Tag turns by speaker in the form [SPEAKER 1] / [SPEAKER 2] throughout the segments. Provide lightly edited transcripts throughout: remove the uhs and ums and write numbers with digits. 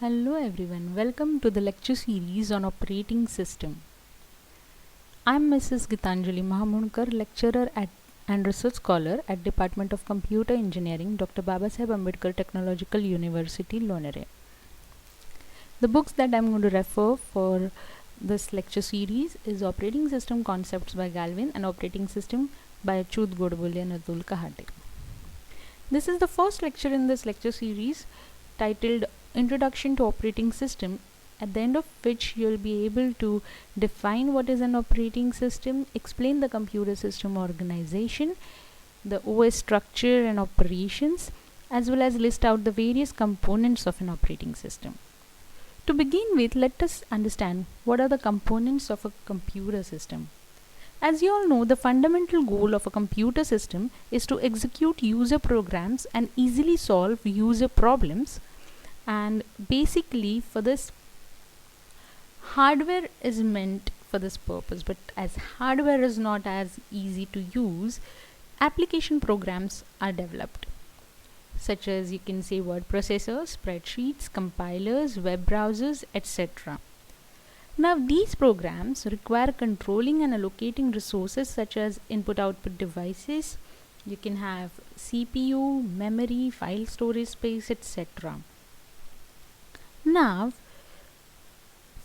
[SPEAKER 1] Hello everyone, welcome to the lecture series on operating system. I am Mrs. Gitanjali Mahamudkar, lecturer and research scholar at Department of Computer Engineering, Dr. Babasaheb Ambedkar Technological University, Lonere. The books that I am going to refer for this lecture series is Operating System Concepts by Galvin and Operating System by Achyut Godbole and Atul Kahate. This is the first lecture in this lecture series titled Introduction to Operating System, at the end of which you will be able to define what is an operating system, explain the computer system organization, the OS structure and operations, as well as list out the various components of an operating system. To begin with, let us understand what are the components of a computer system. As you all know, the fundamental goal of a computer system is to execute user programs and easily solve user problems. And basically for this, hardware is meant for this purpose, but as hardware is not as easy to use, application programs are developed, such as you can say word processors, spreadsheets, compilers, web browsers, etc. Now these programs require controlling and allocating resources such as input-output devices. You can have CPU, memory, file storage space, etc. Now,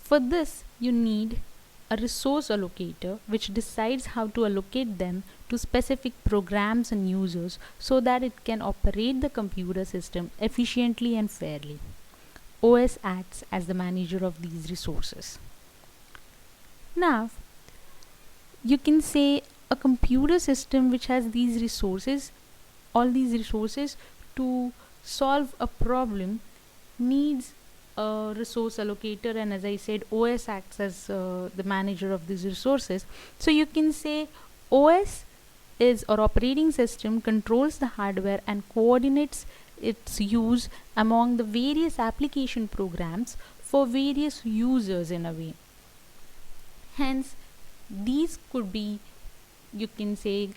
[SPEAKER 1] for this you need a resource allocator which decides how to allocate them to specific programs and users so that it can operate the computer system efficiently and fairly. OS acts as the manager of these resources. Now, you can say a computer system which has these resources, all these resources to solve a problem needs a resource allocator, and as I said, OS acts as the manager of these resources. So you can say OS is, or operating system, controls the hardware and coordinates its use among the various application programs for various users in a way. Hence, these could be, you can say,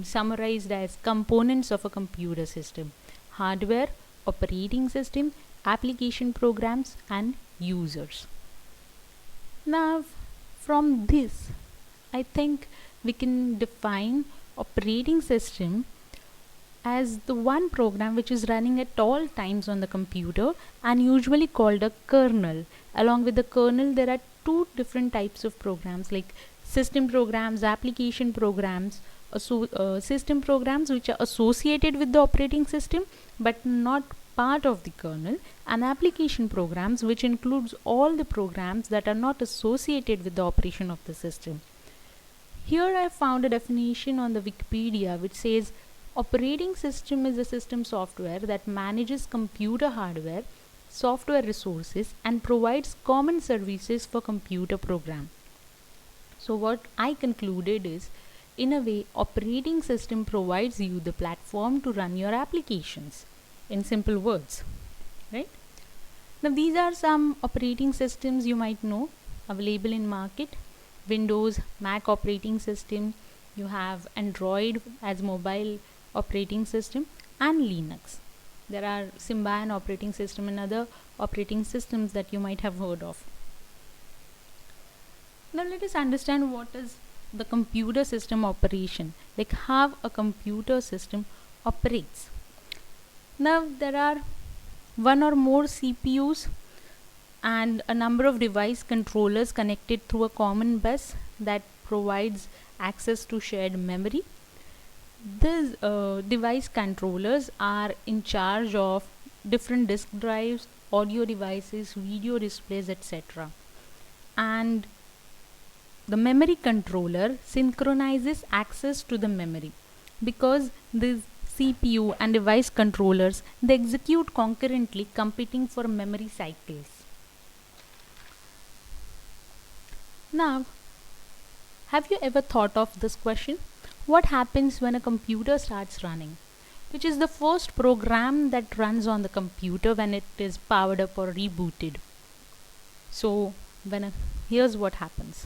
[SPEAKER 1] summarized as components of a computer system: hardware, operating system, application programs, and users. Now from this, I think we can define operating system as the one program which is running at all times on the computer and usually called a kernel. Along with the kernel, there are two different types of programs, like system programs, application programs. System programs which are associated with the operating system but not part of the kernel, and application programs which includes all the programs that are not associated with the operation of the system. Here I found a definition on the Wikipedia which says operating system is a system software that manages computer hardware, software resources, and provides common services for computer program. So what I concluded is, in a way, operating system provides you the platform to run your applications, in simple words, right? Now these are some operating systems you might know available in market: Windows, Mac operating system, you have Android as mobile operating system, and Linux. There are Symbian operating system and other operating systems that you might have heard of. Now let us understand what is the computer system operation, like how a computer system operates. Now there are one or more CPUs and a number of device controllers connected through a common bus that provides access to shared memory. These device controllers are in charge of different disk drives, audio devices, video displays, etc. And the memory controller synchronizes access to the memory, because these CPU and device controllers, they execute concurrently, competing for memory cycles. Now, have you ever thought of this question? What happens when a computer starts running? Which is the first program that runs on the computer when it is powered up or rebooted? So, here's what happens.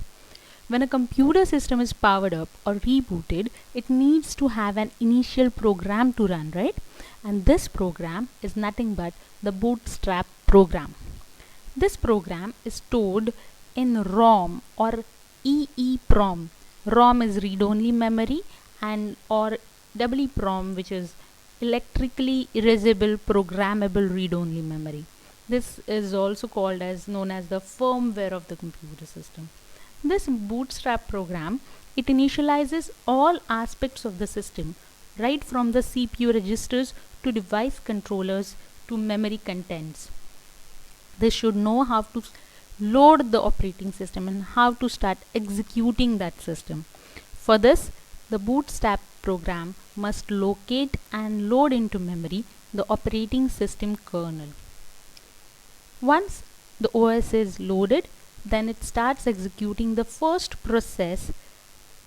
[SPEAKER 1] When a computer system is powered up or rebooted, it needs to have an initial program to run, right? And this program is nothing but the bootstrap program. This program is stored in ROM or EEPROM. ROM is read-only memory, and or EEPROM, which is electrically erasable programmable read-only memory. This is also called as known as the firmware of the computer system. This bootstrap program, it initializes all aspects of the system, right from the CPU registers to device controllers to memory contents. They should know how to load the operating system and how to start executing that system. For this, the bootstrap program must locate and load into memory the operating system kernel. Once the OS is loaded, then it starts executing the first process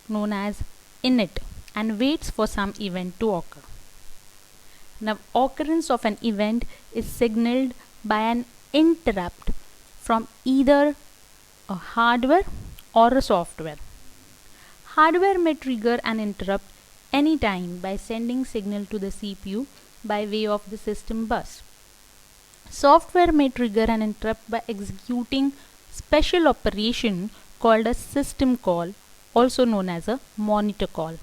[SPEAKER 1] known as init and waits for some event to occur. Now, occurrence of an event is signaled by an interrupt from either a hardware or a software. Hardware may trigger an interrupt anytime by sending signal to the CPU by way of the system bus. Software may trigger an interrupt by executing special operation called a system call, also known as a monitor call.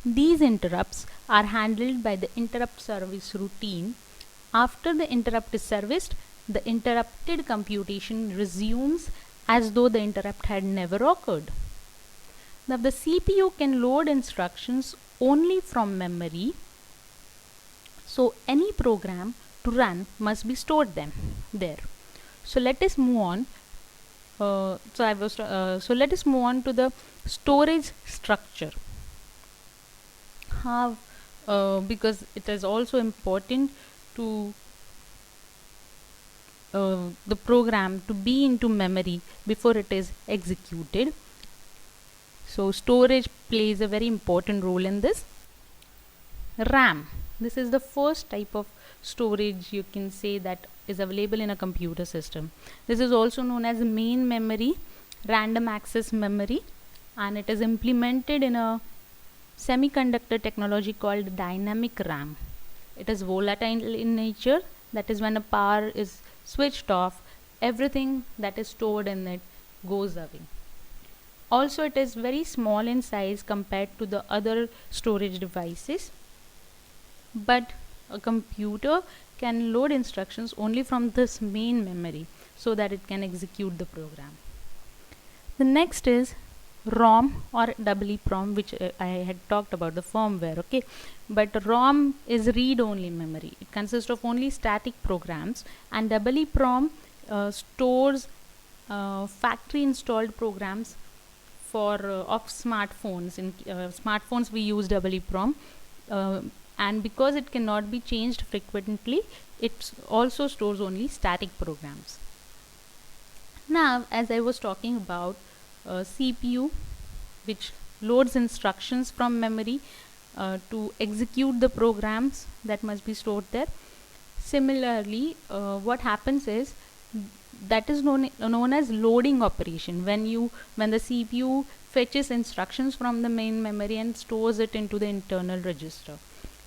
[SPEAKER 1] These interrupts are handled by the interrupt service routine. After the interrupt is serviced, the interrupted computation resumes as though the interrupt had never occurred. Now, the CPU can load instructions only from memory, so any program to run must be stored there. So let us move on. So let us move on to the storage structure. How? Because it is also important to the program to be into memory before it is executed. So storage plays a very important role in this. RAM. This is the first type of storage you can say that is available in a computer system. This is also known as main memory, random access memory, and it is implemented in a semiconductor technology called dynamic RAM. It is volatile in nature, that is when a power is switched off, everything that is stored in it goes away. Also, it is very small in size compared to the other storage devices, but a computer can load instructions only from this main memory so that it can execute the program. The next is ROM or EEPROM, which I had talked about, the firmware, okay. But ROM is read-only memory. It consists of only static programs, and EEPROM stores factory installed programs for of smartphones. In smartphones we use EEPROM, and because it cannot be changed frequently, it also stores only static programs. Now, as I was talking about CPU, which loads instructions from memory to execute the programs that must be stored there. Similarly, what happens is that is known as loading operation, when the CPU fetches instructions from the main memory and stores it into the internal register.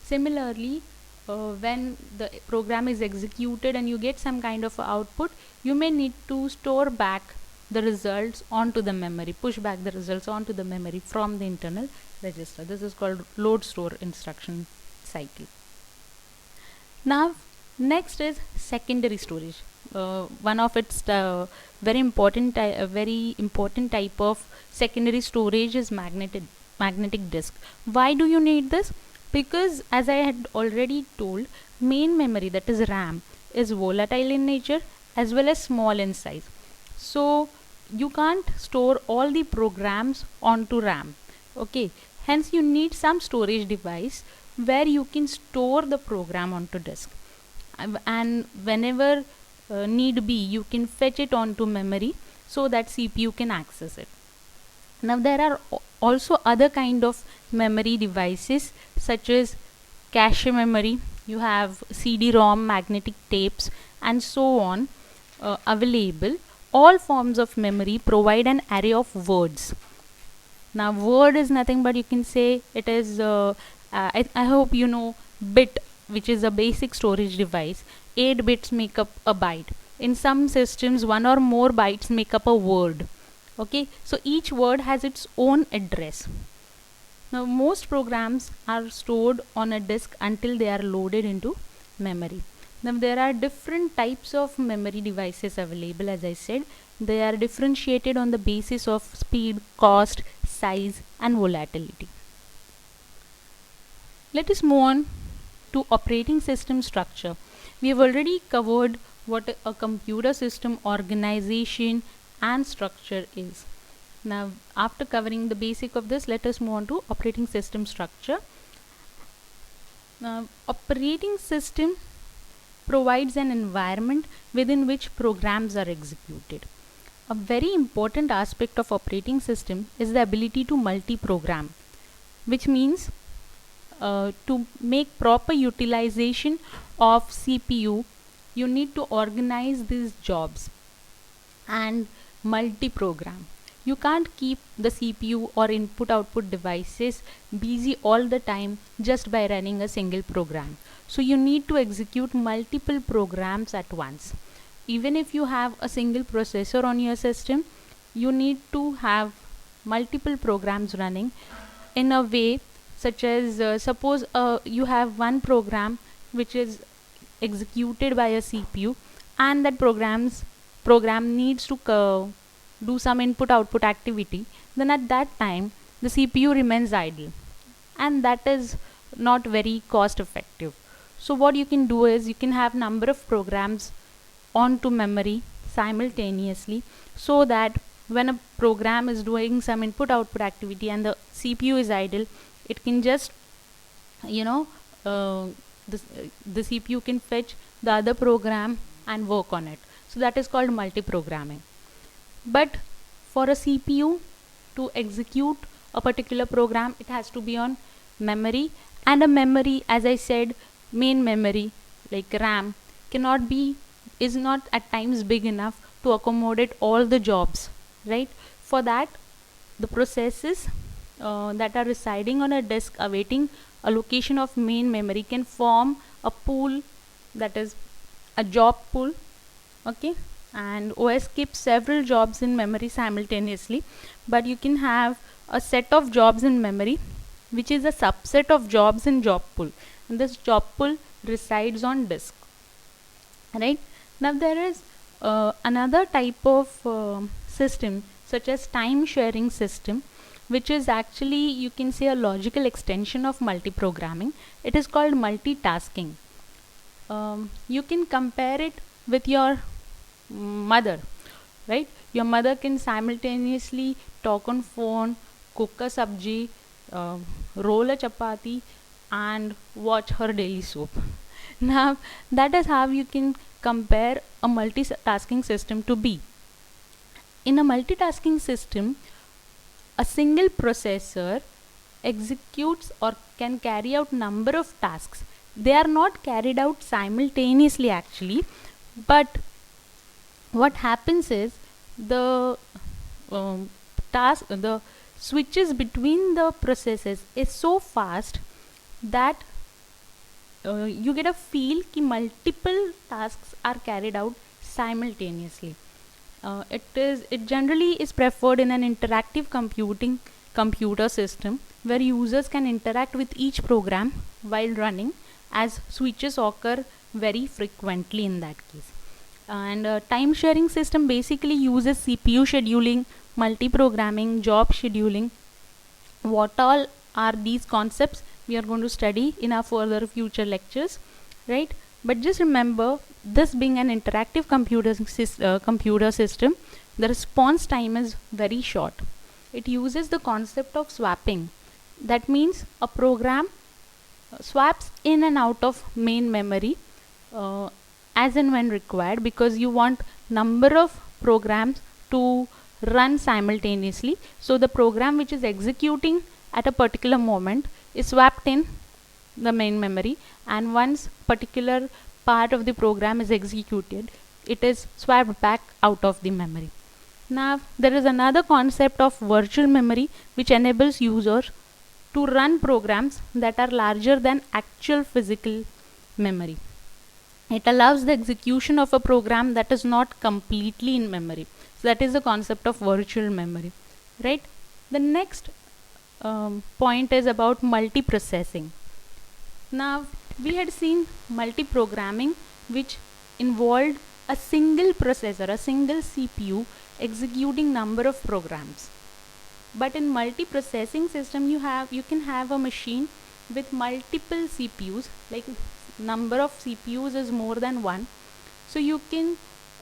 [SPEAKER 1] Similarly, when the program is executed and you get some kind of output, you may need to store back the results onto the memory, push back the results onto the memory from the internal register. This is called load store instruction cycle. Now, next is secondary storage. One of its very important type of secondary storage is magnetic disk. Why do you need this? Because, as I had already told, main memory, that is RAM, is volatile in nature as well as small in size. So you can't store all the programs onto RAM, okay. Hence you need some storage device where you can store the program onto disk, and whenever need be, you can fetch it onto memory so that CPU can access it. Now, there are also other kind of memory devices such as cache memory. You have CD-ROM, magnetic tapes, and so on available. All forms of memory provide an array of words. Now, word is nothing but, you can say, it is I hope you know bit, which is a basic storage device. 8 bits make up a byte. in some systems, one or more bytes make up a word. Okay, so each word has its own address. Now, most programs are stored on a disk until they are loaded into memory. Now, there are different types of memory devices available. As I said, they are differentiated on the basis of speed, cost, size, and volatility. Let us move on to operating system structure. We have already covered what a computer system organization and structure is. Now, after covering the basic of this, let us move on to operating system structure. Now, operating system provides an environment within which programs are executed. A very important aspect of operating system is the ability to multi-program, which means to make proper utilization of CPU, you need to organize these jobs and multi-program. You can't keep the CPU or input-output devices busy all the time just by running a single program. So you need to execute multiple programs at once. Even if you have a single processor on your system, you need to have multiple programs running in a way such as suppose you have one program which is executed by a CPU, and that program needs to do some input output activity, then at that time the CPU remains idle, and that is not very cost effective. So what you can do is you can have number of programs onto memory simultaneously, so that when a program is doing some input output activity and the CPU is idle, it can just the CPU can fetch the other program and work on it. So that is called multi-programming. But for a CPU to execute a particular program, it has to be on memory, and a memory, as I said, main memory like RAM is not at times big enough to accommodate all the jobs, right? For that, the processes that are residing on a disk awaiting allocation of main memory can form a pool, that is a job pool. Okay, and OS keeps several jobs in memory simultaneously, but you can have a set of jobs in memory which is a subset of jobs in job pool, and this job pool resides on disk, right? Now there is another type of system such as time sharing system, which is actually, you can say, a logical extension of multi-programming. It is called multitasking. You can compare it with your mother, right? Your mother can simultaneously talk on phone, cook a sabji, roll a chapati, and watch her daily soap. Now that is how you can compare a multitasking system to be. In a multitasking system, a single processor executes or can carry out number of tasks. They are not carried out simultaneously actually, but what happens is the the switches between the processes is so fast that you get a feel कि multiple tasks are carried out simultaneously. It generally is preferred in an interactive computer system where users can interact with each program while running, as switches occur very frequently in that case. And time sharing system basically uses CPU scheduling, multi-programming, job scheduling. What all are these concepts we are going to study in our further future lectures, right? But just remember, this being an interactive computer system, the response time is very short. It uses the concept of swapping. That means a program swaps in and out of main memory as and when required, because you want number of programs to run simultaneously. So the program which is executing at a particular moment is swapped in the main memory, and once particular part of the program is executed, it is swapped back out of the memory. Now there is another concept of virtual memory which enables users to run programs that are larger than actual physical memory. It allows the execution of a program that is not completely in memory. So that is the concept of virtual memory, right? The next point is about multiprocessing. Now we had seen multiprogramming, which involved a single processor, a single CPU executing number of programs. But in multiprocessing system, you can have a machine with multiple CPUs, like number of CPUs is more than one. So you can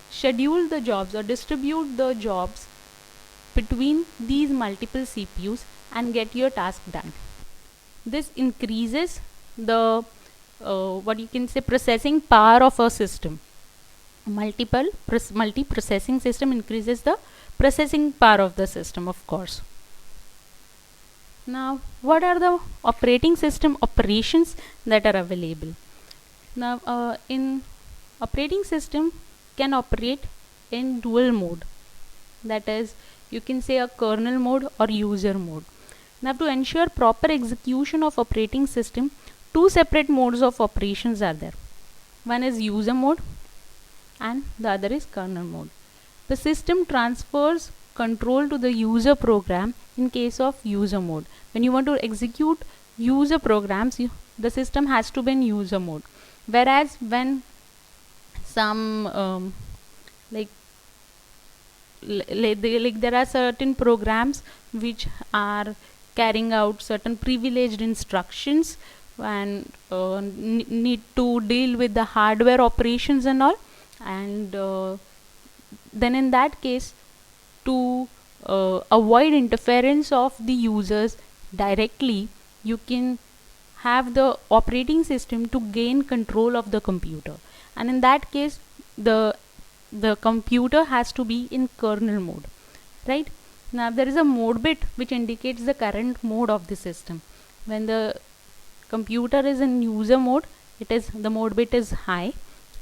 [SPEAKER 1] schedule the jobs or distribute the jobs between these multiple CPUs and get your task done. This increases the what you can say processing power of a system. Multi-processing system increases the processing power of the system, of course. Now, what are the operating system operations that are available? Now, in operating system can operate in dual mode. That is, you can say a kernel mode or user mode. Now, to ensure proper execution of operating system, two separate modes of operations are there. One is user mode and the other is kernel mode. The system transfers control to the user program in case of user mode. When you want to execute user programs, the system has to be in user mode. Whereas when some like there are certain programs which are carrying out certain privileged instructions and need to deal with the hardware operations and all, and then in that case, to avoid interference of the users directly, you can have the operating system to gain control of the computer, and in that case the computer has to be in kernel mode, right? Now there is a mode bit which indicates the current mode of the system. When the computer is in user mode, the mode bit is high,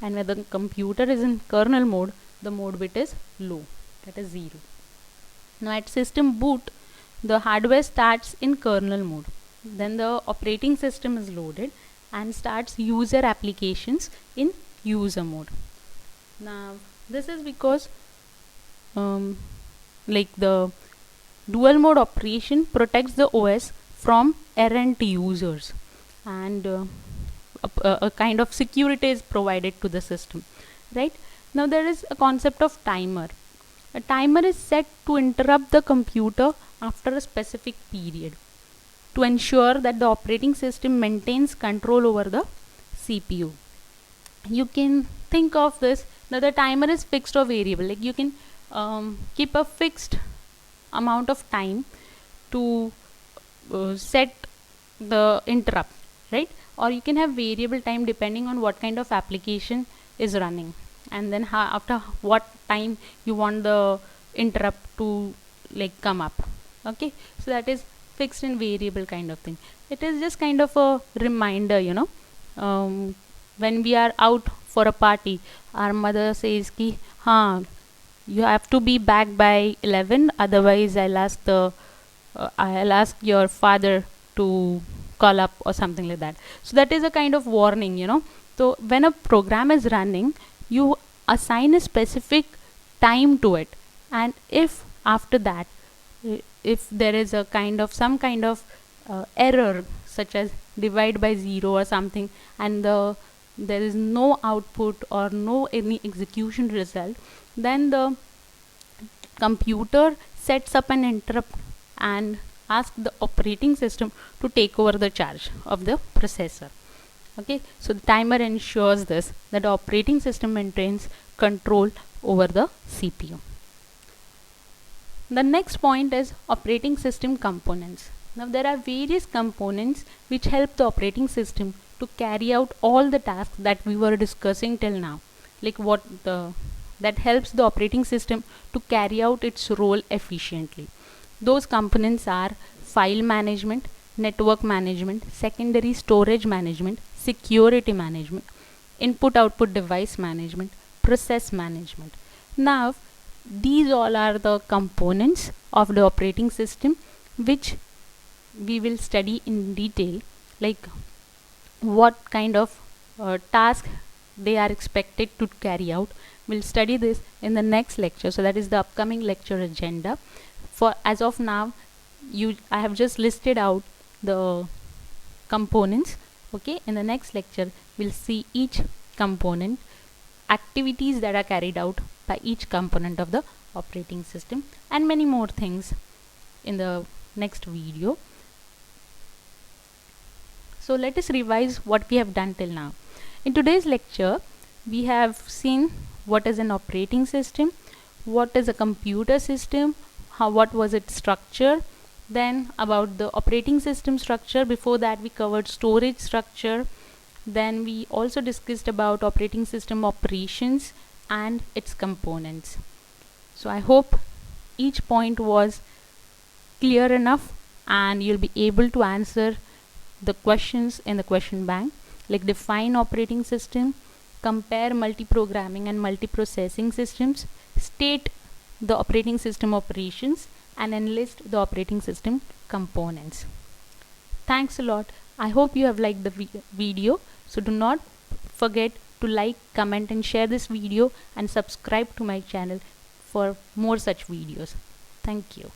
[SPEAKER 1] and when the computer is in kernel mode, the mode bit is low, that is 0. Now at system boot, the hardware starts in kernel mode. Then the operating system is loaded and starts user applications in user mode. Now this is because like the dual mode operation protects the OS from errant users, and a kind of security is provided to the system, right? Now there is a concept of timer. A timer is set to interrupt the computer after a specific period to ensure that the operating system maintains control over the CPU. You can think of this that the timer is fixed or variable. Like you can keep a fixed amount of time to set the interrupt, right? Or you can have variable time depending on what kind of application is running, and then after what time you want the interrupt to like come up. Okay, so that is fixed and variable kind of thing. It is just kind of a reminder, when we are out for a party, our mother says ki you have to be back by 11, otherwise I'll ask your father to call up or something like that. So that is a kind of warning, so when a program is running, you assign a specific time to it, and if after that if there is some kind of error, such as divide by 0 or something, and there is no output or no any execution result, then the computer sets up an interrupt and asks the operating system to take over the charge of the processor. Okay, so the timer ensures this, that the operating system maintains control over the CPU. The next point is operating system components. Now there are various components which help the operating system to carry out all the tasks that we were discussing till now, like that helps the operating system to carry out its role efficiently. Those components are file management, network management, secondary storage management, security management, input output device management, process management. Now these all are the components of the operating system which we will study in detail, like what kind of task they are expected to carry out. We'll study this in the next lecture, so that is the upcoming lecture agenda. For as of now, I have just listed out the components. Okay, in the next lecture we'll see each component, activities that are carried out by each component of the operating system, and many more things in the next video. So let us revise what we have done till now. In today's lecture, we have seen what is an operating system, what is a computer system, what was its structure, then about the operating system structure. Before that we covered storage structure. Then we also discussed about operating system operations and its components. So I hope each point was clear enough and you'll be able to answer the questions in the question bank, like define operating system, compare multi-programming and multiprocessing systems, state the operating system operations, and enlist the operating system components. Thanks a lot. I hope you have liked the video. So do not forget to like, comment and share this video, and subscribe to my channel for more such videos. Thank you.